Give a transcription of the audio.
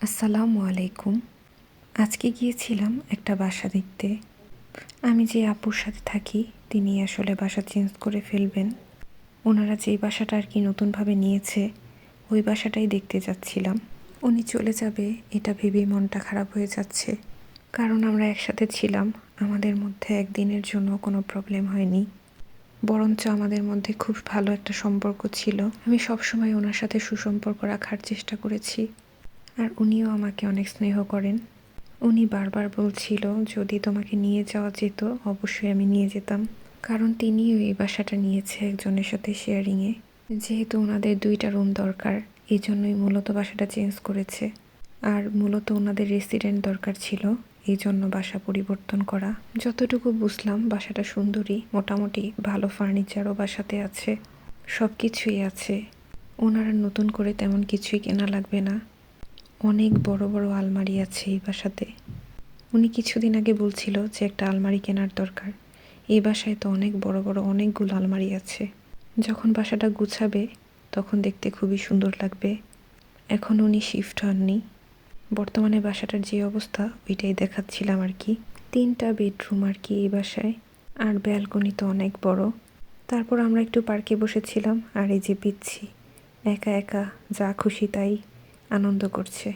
আসসালামু আলাইকুম। আজকে গিয়েছিলাম একটা বাসা দেখতে। আমি যে আপুর সাথে থাকি তিনি আসলে বাসা চেঞ্জ করে ফেলবেন। ওনারা যেই বাসাটা আর কি নতুনভাবে নিয়েছে ওই বাসাটাই দেখতে যাচ্ছিলাম। উনি চলে যাবে এটা ভেবেই মনটা খারাপ হয়ে যাচ্ছে, কারণ আমরা একসাথে ছিলাম, আমাদের মধ্যে একদিনের জন্য কোনো প্রবলেম হয়নি, বরঞ্চ আমাদের মধ্যে খুব ভালো একটা সম্পর্ক ছিল। আমি সবসময় ওনার সাথে সুসম্পর্ক রাখার চেষ্টা করেছি, আর উনিও আমাকে অনেক স্নেহ করেন। উনি বারবার বলছিল যদি তোমাকে নিয়ে যাওয়া যেত অবশ্যই আমি নিয়ে যেতাম, কারণ তিনিও এই বাসাটা নিয়েছে একজনের সাথে শেয়ারিংয়ে। যেহেতু ওনাদের 2টা রুম দরকার, এই জন্যই মূলত বাসাটা চেঞ্জ করেছে। আর মূলত ওনাদের রেসিডেন্ট দরকার ছিল, এই জন্য বাসা পরিবর্তন করা। যতটুকু বুঝলাম বাসাটা সুন্দরী, মোটামুটি ভালো ফার্নিচারও বাসাতে আছে, সব কিছুই আছে। ওনারা নতুন করে তেমন কিছুই কেনা লাগবে না। অনেক বড় বড় আলমারি আছে এই বাসাতে। উনি কিছুদিন আগে বলছিল যে একটা আলমারি কেনার দরকার। এই বাসায় তো অনেক বড় বড় অনেকগুলো আলমারি আছে। যখন বাসাটা গুছাবে তখন দেখতে খুবই সুন্দর লাগবে। এখন উনি শিফট হননি, বর্তমানে বাসাটার যে অবস্থা ওইটাই দেখাচ্ছিলাম আর কি। 3টা বেডরুম আর কি এই বাসায়, আর ব্যালকনি তো অনেক বড়। তারপর আমরা একটু পার্কে বসেছিলাম, আর এই যে পিচ্ছি একা একা যা খুশি তাই আনন্দ করছে।